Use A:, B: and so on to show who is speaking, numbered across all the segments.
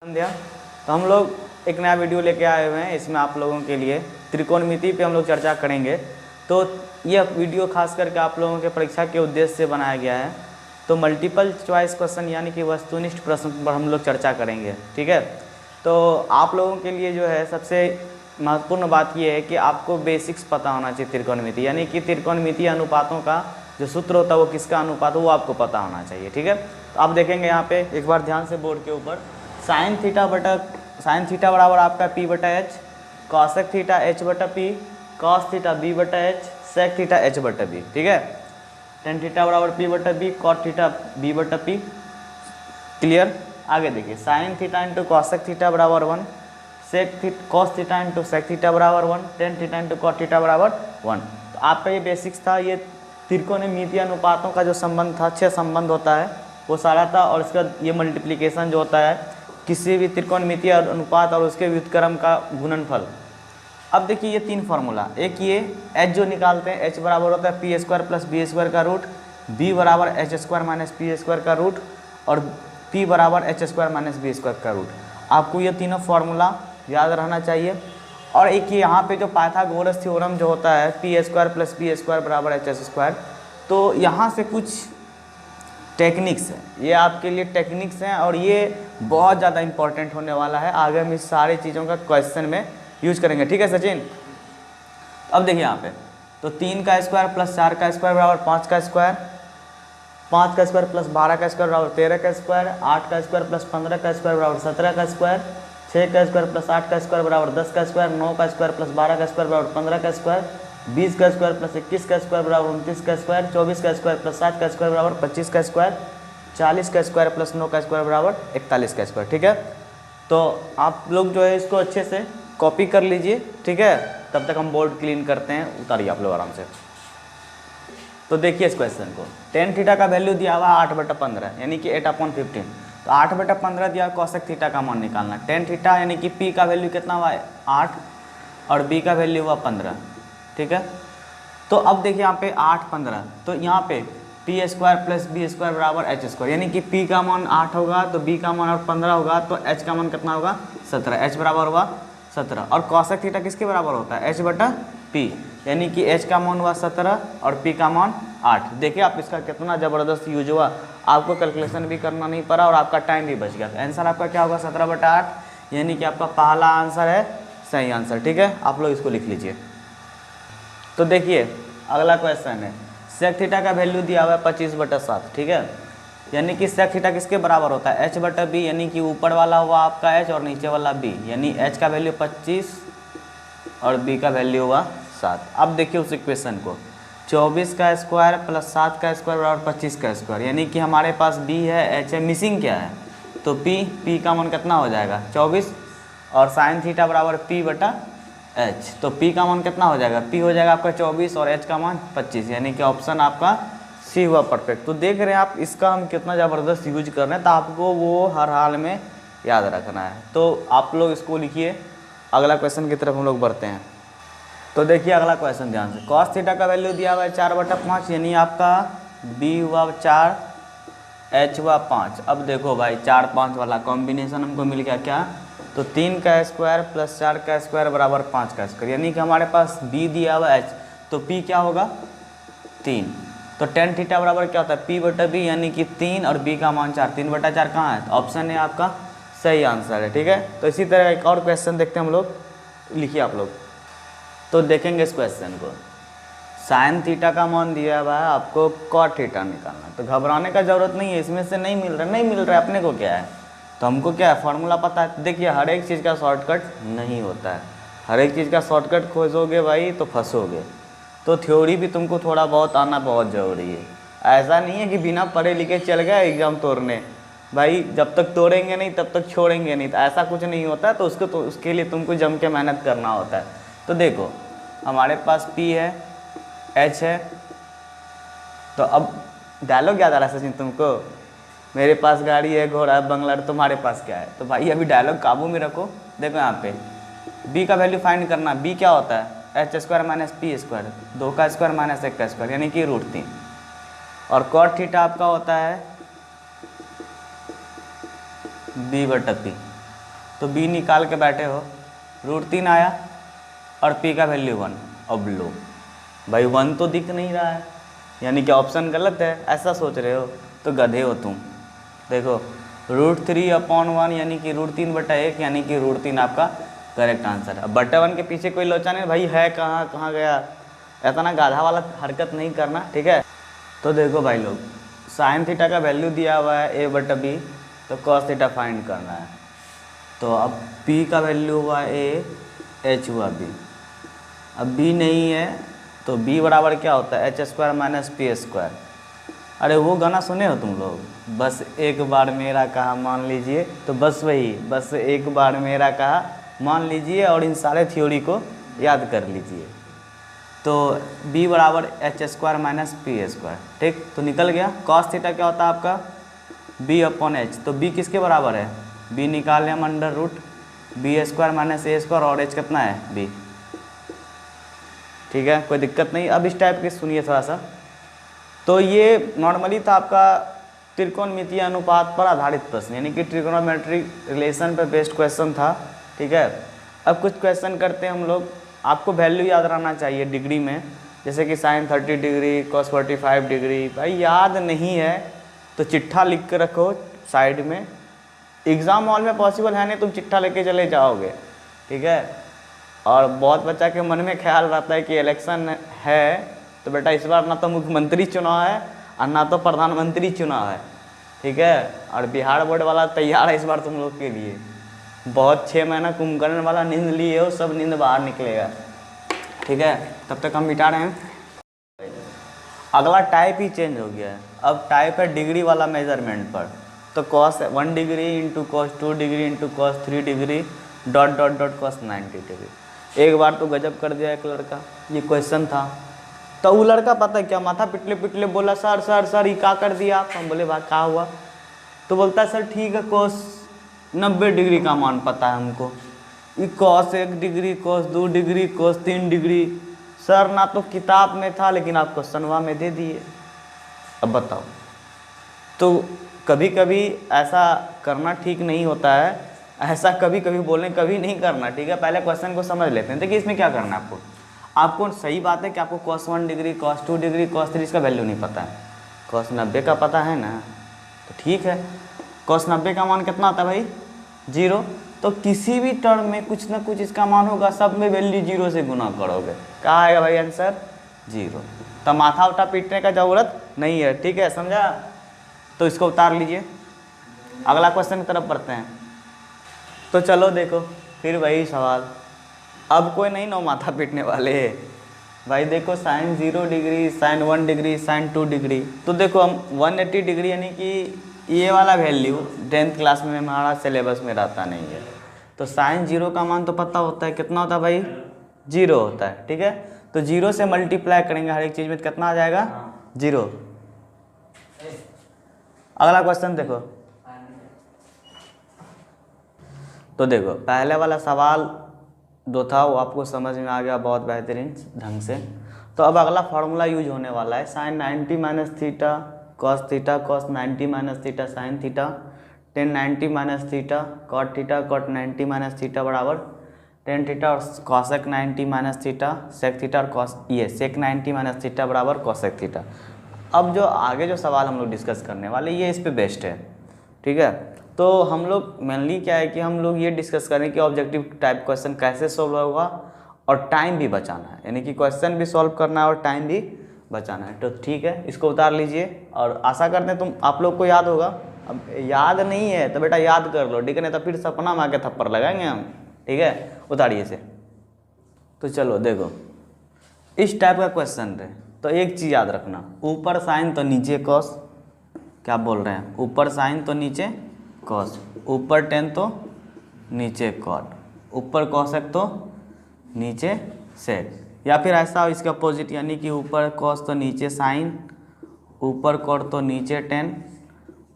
A: दिया। तो हम लोग एक नया वीडियो लेके आए हुए हैं। इसमें आप लोगों के लिए त्रिकोणमिति पे हम लोग चर्चा करेंगे। तो यह वीडियो खास करके आप लोगों के परीक्षा के उद्देश्य से बनाया गया है। तो मल्टीपल चॉइस क्वेश्चन यानी कि वस्तुनिष्ठ प्रश्न पर हम लोग चर्चा करेंगे, ठीक है। तो आप लोगों के लिए जो है सबसे महत्वपूर्ण बात यह है कि आपको बेसिक्स पता होना चाहिए त्रिकोणमिति, यानी कि त्रिकोणमिति अनुपातों का जो सूत्र होता है वो किसका अनुपात हो वो आपको पता होना चाहिए, ठीक है। तो आप देखेंगे यहाँ पे एक बार ध्यान से बोर्ड के ऊपर साइन थीटा बराबर आपका पी बटा एच, कॉसेक थीटा एच बटा पी, कॉस थीटा बी बटा एच, सेक थीटा एच बटा बी, ठीक है। टेन थीटा बराबर पी बटा बी, कॉट थीटा बी बटा पी, क्लियर। आगे देखिए sine theta into cosec theta बराबर 1, cos theta into sec theta बराबर 1, tan theta into cot theta बराबर 1। तो आपका ये बेसिक्स था। ये त्रिकोणमितीय अनुपातों का जो संबंध था, 6 संबंध होता है वो सारा था। और इसका ये मल्टीप्लिकेशन जो होता है किसी भी त्रिकोणमितीय अनुपात और उसके व्युत्क्रम का गुणनफल। अब देखिए ये 3 फार्मूला, एक ये h जो निकालते हैं, h बराबर होता है p square plus b square का रूट, b बराबर h square minus p square का रूट, और p बराबर h square minus b square का रूट। आपको ये तीनों फार्मूला याद रहना चाहिए। और एक यहाँ पे जो पाइथागोरस थ्योरम जो होता है p square plus b square बराबर एच स्क्वायर, तो यहाँ से कुछ टेक्निक्स है, ये आपके लिए टेक्निक्स हैं और ये बहुत ज़्यादा इंपॉर्टेंट होने वाला है। आगे हम इस सारी चीज़ों का क्वेश्चन में यूज करेंगे, ठीक है सचिन। अब देखिए यहाँ पे तो 3 का स्क्वायर प्लस 4 का स्क्वायर बराबर 5 का स्क्वायर, 5 का स्क्वायर प्लस 12 का स्क्वायर बराबर 13 का स्क्वायर, 8 का स्क्वायर प्लस 15 का स्क्वायर बराबर 17 का स्क्वायर, 6 का स्क्वायर प्लस 8 का स्क्वायर बराबर 10 का स्क्वायर, 9 का स्क्वायर प्लस 12 का स्क्वायर बराबर 15 का स्क्वायर, 20 का स्क्वायर प्लस 21 का स्क्वायर बराबर 29 का स्क्वायर, 24 का स्क्वायर प्लस 7 का स्क्वायर बराबर 25 का स्क्वायर, 40 का स्क्वायर प्लस 9 का स्क्वायर बराबर 41 का स्क्वायर, ठीक है। तो आप लोग जो है इसको अच्छे से कॉपी कर लीजिए, ठीक है। तब तक हम बोर्ड क्लीन करते हैं, उतारिए आप लोग आराम से। तो देखिए इस क्वेश्चन को, टेन थीटा का वैल्यू दिया हुआ 8/15 यानी कि 8/15। तो 8/15 दिया कॉसेक थीटा का मान निकालना। टेन थीटा यानी कि पी का वैल्यू कितना हुआ है 8 और बी का वैल्यू हुआ 15, ठीक है। तो अब देखिए यहाँ पे 8 15, तो यहाँ पे p square plus b square बराबर एच स्क्वायर, यानी कि पी का मान 8 होगा तो बी का मान और 15 होगा तो एच का मान कितना होगा 17, एच बराबर हुआ 17। और कॉसेक थीटा किसके बराबर होता है एच बटा पी, यानी कि एच का मान हुआ 17 और पी का मान 8। देखिए आप इसका कितना ज़बरदस्त यूज हुआ, आपको कैलकुलेशन भी करना नहीं पड़ा और आपका टाइम भी बच गया। तो आंसर आपका क्या होगा 17/8, यानी कि आपका पहला आंसर है सही आंसर, ठीक है। आप लोग इसको लिख लीजिए। तो देखिए अगला क्वेश्चन है, सेक थीटा का वैल्यू दिया हुआ है 25/7, ठीक है। यानी कि सेक थीटा किसके बराबर होता है h बटा बी, यानी कि ऊपर वाला हुआ आपका h और नीचे वाला b, यानी h का वैल्यू 25 और b का वैल्यू हुआ 7। अब देखिए उस इक्वेशन को, 24 का स्क्वायर प्लस 7 का स्क्वायर बराबर 25 का स्क्वायर, यानी कि हमारे पास b है h है, मिसिंग क्या है तो p का मान कितना हो जाएगा 24 और साइन थीटा बराबर p बटा h, तो p का मान कितना हो जाएगा p हो जाएगा आपका 24 और h का मान 25, यानी कि ऑप्शन आपका सी हुआ परफेक्ट। तो देख रहे हैं आप इसका हम कितना ज़बरदस्त यूज कर रहे हैं, तो आपको वो हर हाल में याद रखना है। तो आप लोग इसको लिखिए, अगला क्वेश्चन की तरफ हम लोग बढ़ते हैं। तो देखिए अगला क्वेश्चन ध्यान से, कॉस थीटा का वैल्यू दिया हुआ है 4/5, यानी आपका b हुआ 4 h हुआ 5। अब देखो भाई 4 5 वाला कॉम्बिनेशन हमको मिल गया क्या, तो 3 का स्क्वायर प्लस 4 का स्क्वायर बराबर 5 का स्क्वायर, यानी कि हमारे पास b दिया हुआ h, तो p क्या होगा 3। तो टेन थीटा बराबर क्या होता है p बटा b, यानी कि 3 और b का मान 4, 3/4 कहाँ है, तो ऑप्शन है आपका सही आंसर है, ठीक है। तो इसी तरह एक और क्वेश्चन देखते हैं हम लोग, लिखिए आप लोग। तो देखेंगे इस क्वेश्चन को, साइन थीटा का मान दिया हुआ है, आपको कॉट थीटा निकालना। तो घबराने का जरूरत नहीं है, इसमें से नहीं मिल रहा है अपने को क्या है, तो हमको क्या है फार्मूला पता है। देखिए हर एक चीज़ का शॉर्टकट नहीं होता है, हर एक चीज़ का शॉर्टकट खोजोगे भाई तो फंसोगे। तो थ्योरी भी तुमको थोड़ा बहुत आना बहुत ज़रूरी है। ऐसा नहीं है कि बिना पढ़े लिखे चल गए एग्ज़ाम तोड़ने, भाई जब तक तोड़ेंगे नहीं तब तक छोड़ेंगे नहीं, तो ऐसा कुछ नहीं होता है। तो उसके लिए तुमको जम के मेहनत करना होता है। तो देखो हमारे पास P है, H है, तो अब डायलॉग याद आ रहा है सचिन तुमको, मेरे पास गाड़ी है घोड़ा है बंगला, तुम्हारे पास क्या है। तो भाई अभी डायलॉग काबू में रखो। देखो यहाँ पे b का वैल्यू फाइंड करना, b क्या होता है H square minus p square, 2 का स्क्वायर माइनस 1 का स्क्वायर, यानी कि √3। और कॉट थीटा आपका होता है b/p, तो b निकाल के बैठे हो, √3 आया और p का वैल्यू 1। अब लो भाई 1 तो दिख नहीं रहा है, यानी कि ऑप्शन गलत है, ऐसा सोच रहे हो तो गधे हो तुम। देखो √3/1 यानी कि √3/1 यानी कि √3 आपका करेक्ट आंसर है। अब बटे 1 के पीछे कोई लोचा नहीं भाई, है कहाँ कहाँ गया, इतना गाधा वाला हरकत नहीं करना, ठीक है। तो देखो भाई लोग, साइन थीटा का वैल्यू दिया हुआ है a/b, तो कॉस थीटा फाइंड करना है। तो अब p का वैल्यू हुआ a, h हुआ b। अब b नहीं है तो b बराबर क्या होता है, h² - p²। अरे वो गाना सुने हो तुम लोग, बस एक बार मेरा कहा मान लीजिए, तो बस वही, बस एक बार मेरा कहा मान लीजिए और इन सारे थ्योरी को याद कर लीजिए। तो b बराबर h² - p², ठीक। तो निकल गया। कॉस थीटा क्या होता है आपका, b/h। तो b किसके बराबर है, b निकाल लिया हम √b² - a² और h कितना है b, ठीक है, कोई दिक्कत नहीं। अब इस टाइप के सुनिए थोड़ा सा। तो ये नॉर्मली था आपका त्रिकोणमितीय अनुपात पर आधारित प्रश्न, यानी कि ट्रिग्नोमेट्रिक रिलेशन पर बेस्ड क्वेश्चन था, ठीक है। अब कुछ क्वेश्चन करते हैं हम लोग। आपको वैल्यू याद रहना चाहिए डिग्री में, जैसे कि साइन 30 डिग्री, कॉस 45 डिग्री। भाई याद नहीं है तो चिट्ठा लिख के रखो साइड में, एग्ज़ाम हॉल में पॉसिबल है नहीं तुम चिट्ठा लेके चले जाओगे, ठीक है। और बहुत बच्चा के मन में ख्याल रहता है कि इलेक्शन है तो बेटा इस बार ना तो मुख्यमंत्री चुनाव है और ना तो प्रधानमंत्री चुनाव है, ठीक है। और बिहार बोर्ड वाला तैयार है इस बार तुम लोग के लिए। बहुत 6 महीना कुंभकर्ण वाला नींद लिए हो, सब नींद बाहर निकलेगा, ठीक है। तब तक हम मिटा रहे हैं। अगला टाइप ही चेंज हो गया है, अब टाइप है डिग्री वाला मेजरमेंट पर। तो cos 1 degree into cos 2 degree into cos 3 degree dot dot dot cos 90 degree. एक बार तो गजब कर दिया एक लड़का, ये क्वेश्चन था तो वो लड़का पता है क्या, माथा पिटले पिटले बोला सर सर सर ये क्या कर दिया आप। हम बोले भाई क्या हुआ, तो बोलता है सर ठीक है cos 90 डिग्री का मान पता है हमको, ये cos 1 degree, cos 2 degree, cos 3 degree. Sir ना तो किताब में था लेकिन आप क्वेश्चनवा में दे दिए। अब बताओ, तो कभी कभी ऐसा करना ठीक नहीं होता है, ऐसा कभी कभी बोलने कभी नहीं करना, ठीक है। पहले क्वेश्चन को समझ लेते हैं। देखिए इसमें क्या करना है आपको, आपको सही बात है कि आपको cos 1 degree, cos 2 degree, cos 3 इसका वैल्यू नहीं पता है, cos 90 का पता है ना, तो ठीक है। cos 90 का मान कितना आता है भाई, 0। तो किसी भी टर्म में कुछ ना कुछ इसका मान होगा, सब में वैल्यू 0 से गुना करोगे, क्या आएगा भाई आंसर 0। तो माथा उठा पीटने का ज़रूरत नहीं है, ठीक है, समझा। तो इसको उतार लीजिए, अगला क्वेश्चन की तरफ बढ़ते हैं। तो चलो देखो फिर वही सवाल, अब कोई नहीं ना माथा पीटने वाले भाई। देखो sine 0 degree, sine 1 degree, sine 2 degree. तो देखो हम 180 डिग्री यानी कि ये वाला वैल्यू 10th क्लास में हमारा सिलेबस में रहता नहीं है। तो साइन 0 का मान तो पता होता है, कितना होता है भाई, 0 होता है, ठीक है। तो 0 से मल्टीप्लाई करेंगे हर एक चीज़ में, कितना आ जाएगा 0। अगला क्वेश्चन देखो। तो देखो पहले वाला सवाल जो था वो आपको समझ में आ गया बहुत बेहतरीन ढंग से। तो अब अगला फार्मूला यूज होने वाला है, sine 90 minus theta cos theta, cos 90 minus theta sine theta, tan 90 minus theta cot theta, cot 90 minus theta बराबर टेन थीटा, और cosec 90 minus theta sec theta, और कॉस ये सेक 90 माइनस थीटा बराबर cosec theta. अब जो आगे जो सवाल हम लोग डिस्कस करने वाले ये इस पे बेस्ड है, ठीक है। तो हम लोग मेनली क्या है कि हम लोग ये डिस्कस करें कि ऑब्जेक्टिव टाइप क्वेश्चन कैसे सॉल्व होगा और टाइम भी बचाना है, यानी कि क्वेश्चन भी सॉल्व करना है और टाइम भी बचाना है। तो ठीक है, इसको उतार लीजिए और आशा करते हैं तुम आप लोग को याद होगा। अब याद नहीं है तो बेटा याद कर लो, ठीक है, नहीं तो फिर सपना में आके थप्पड़ लगाएंगे हम, ठीक है। उतारिए इसे। तो चलो देखो इस टाइप का क्वेश्चन है तो एक चीज़ याद रखना, ऊपर साइन तो नीचे कॉस, क्या बोल रहे हैं, ऊपर साइन तो नीचे कॉस, ऊपर टेन तो नीचे कॉट, ऊपर कॉसेक तो नीचे सेक, या फिर ऐसा इसके अपोजिट, यानी कि ऊपर कॉस तो नीचे साइन, ऊपर कॉट तो नीचे टेन,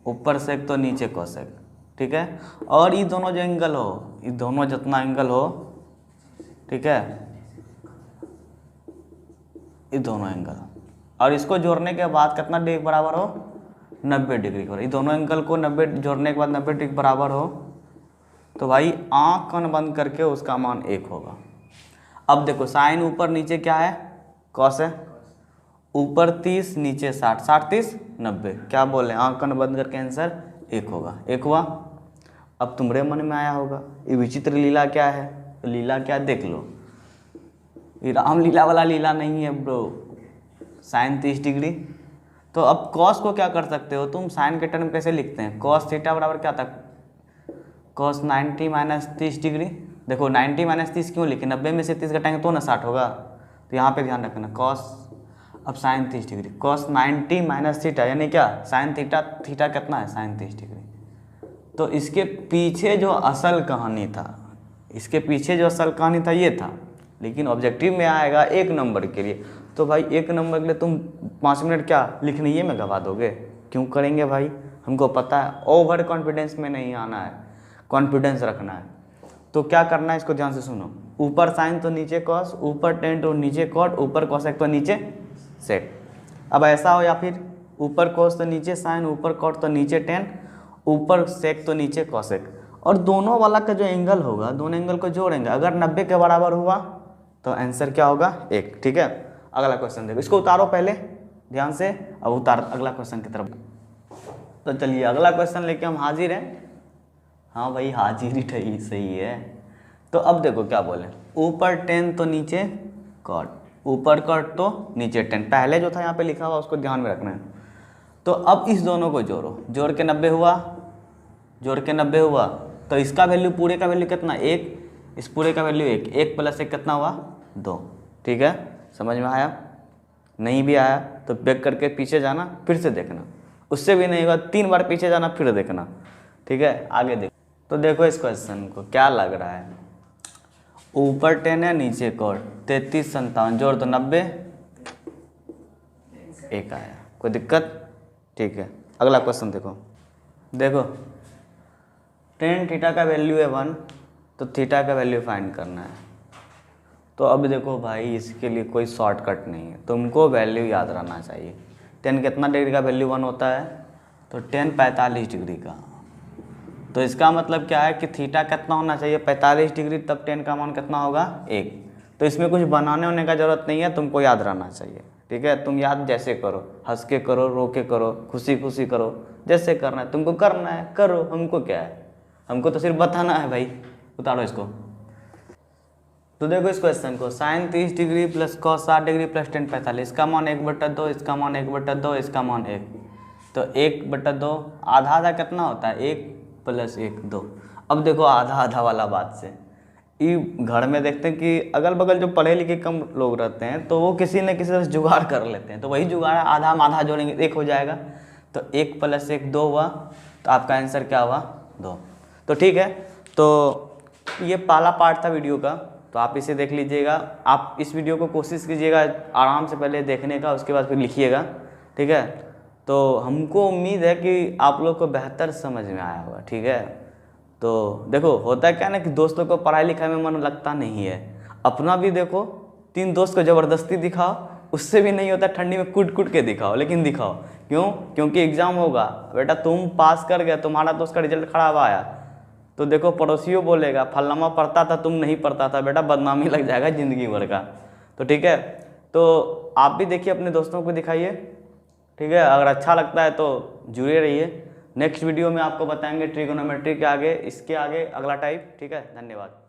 A: ऊपर सेक तो नीचे कॉसेक, ठीक है। और ये दोनों जो एंगल हो, ये दोनों जितना एंगल हो, ठीक है, ये दोनों एंगल, और इसको जोड़ने के बाद कितना डिग्री बराबर हो, 90 डिग्री। और ये दोनों एंगल को 90 जोड़ने के बाद 90 डिग्री बराबर हो तो भाई आँख कन बंद करके उसका मान 1 होगा। अब देखो साइन ऊपर नीचे क्या है, कॉस है, ऊपर 30 नीचे 60, 60 30 90, क्या बोले आँख कन बंद करके आंसर 1 होगा। 1 हुआ। अब तुम्हारे मन में आया होगा ये विचित्र लीला क्या है, तो लीला क्या देख लो, ये रामलीला वाला लीला नहीं है ब्रो, साइन 30 डिग्री। तो अब कॉस को क्या कर सकते हो तुम, साइन के टर्म कैसे लिखते हैं, कॉस थीटा बराबर क्या था, कॉस 90 माइनस 30 डिग्री। देखो 90 माइनस 30 क्यों लिखे, 90 में से 30 घटाएंगे तो ना 60 होगा, तो यहाँ पे ध्यान रखना कॉस, अब sine 30 degree, cos 90 minus theta यानी क्या, साइन थीटा, थीटा कितना है साइन 30 डिग्री। तो इसके पीछे जो असल कहानी था, इसके पीछे जो असल कहानी था ये था, लेकिन ऑब्जेक्टिव में आएगा 1 नंबर के लिए। तो भाई 1 नंबर के लिए तुम 5 मिनट क्या लिखने ये में गवा दोगे, क्यों करेंगे भाई, हमको पता है ओवर कॉन्फिडेंस में नहीं आना है, कॉन्फिडेंस रखना है। तो क्या करना है इसको ध्यान से सुनो, ऊपर साइन तो नीचे कॉस, ऊपर टेन तो नीचे कॉट, ऊपर कॉसेक तो नीचे सेक। अब ऐसा हो, या फिर ऊपर कॉस तो नीचे साइन, ऊपर कॉट तो नीचे टेन, ऊपर सेक तो नीचे कॉसेक, और दोनों वाला का जो एंगल होगा दोनों एंगल को जोड़ेंगे, अगर 90 के बराबर हुआ तो आंसर क्या होगा 1। ठीक है, अगला क्वेश्चन देखो, इसको उतारो पहले ध्यान से, अब उतार अगला क्वेश्चन की तरफ। तो चलिए अगला क्वेश्चन लेके हम हाजिर हैं। हाँ भाई हाजिर ही सही है। तो अब देखो क्या बोले, ऊपर 10 तो नीचे कॉट, ऊपर कॉट तो नीचे 10, पहले जो था यहाँ पे लिखा हुआ उसको ध्यान में रखना है। तो अब इस दोनों को जोड़ो, जोड़ के 90 हुआ, जोड़ के 90 हुआ, तो इसका वैल्यू पूरे का वैल्यू कितना 1, इस पूरे का वैल्यू 1, 1 प्लस 1 कितना हुआ 2। ठीक है, समझ में आया, नहीं भी आया तो बैक करके पीछे जाना फिर से देखना, उससे भी नहीं होगा 3 बार पीछे जाना फिर देखना। ठीक है, आगे देखो। तो देखो इस क्वेश्चन को क्या लग रहा है, ऊपर 10 है नीचे कॉट, 33 57 जोड़ तो 90, 1 आया, कोई दिक्कत। ठीक है, अगला क्वेश्चन देखो, देखो टेन थीटा का वैल्यू है 1, तो थीटा का वैल्यू फाइंड करना है। तो अब देखो भाई इसके लिए कोई शॉर्टकट नहीं है, तुमको वैल्यू याद रहना चाहिए। 10 कितना डिग्री का वैल्यू 1 होता है, तो 10 45 डिग्री का, तो इसका मतलब क्या है कि थीटा कितना होना चाहिए 45 डिग्री, तब 10 का मान कितना होगा 1। तो इसमें कुछ बनाने होने का ज़रूरत नहीं है, तुमको याद रहना चाहिए। ठीक है, तुम याद जैसे करो, हंस के करो, रो के करो, खुशी खुशी करो, जैसे करना है तुमको करना है करो, हमको क्या है, हमको तो सिर्फ बताना है भाई। उतारो इसको। तो देखो इस क्वेश्चन को, sine 30 degree plus cos 60 degree plus tan 45, इसका मान 1/2, इसका मान 1/2, इसका मान 1, तो 1/2 आधा आधा कितना होता है 1 + 1 2। अब देखो आधा आधा वाला बात से, ये घर में देखते हैं कि अगल बगल जो पढ़े लिखे कम लोग रहते हैं तो वो किसी न किसी से जुगाड़ कर लेते हैं, तो वही जुगाड़ आधा हम आधा जोड़ेंगे 1 हो जाएगा, तो 1 + 1 2 हुआ, तो आपका आंसर क्या हुआ 2। तो ठीक है, तो ये पहला पार्ट था वीडियो का, तो आप इसे देख लीजिएगा। आप इस वीडियो को कोशिश कीजिएगा आराम से पहले देखने का, उसके बाद फिर लिखिएगा। ठीक है, तो हमको उम्मीद है कि आप लोग को बेहतर समझ में आया होगा। ठीक है, तो देखो होता है क्या ना कि दोस्तों को पढ़ाई लिखाई में मन लगता नहीं है, अपना भी देखो 3 दोस्त को ज़बरदस्ती दिखाओ, उससे भी नहीं होता, ठंडी में कूट कूट के दिखाओ, लेकिन दिखाओ। क्यों? क्योंकि एग्ज़ाम होगा बेटा, तुम पास कर गए, तुम्हारा दोस्त का रिजल्ट खराब आया तो देखो पड़ोसियों बोलेगा फलाना पढ़ता था तुम नहीं पढ़ता था, बेटा बदनामी लग जाएगा ज़िंदगी भर का। तो ठीक है, तो आप भी देखिए, अपने दोस्तों को दिखाइए। ठीक है, अगर अच्छा लगता है तो जुड़े रहिए। नेक्स्ट वीडियो में आपको बताएंगे ट्रिगोनोमेट्री के आगे, इसके आगे अगला टाइप। ठीक है, धन्यवाद।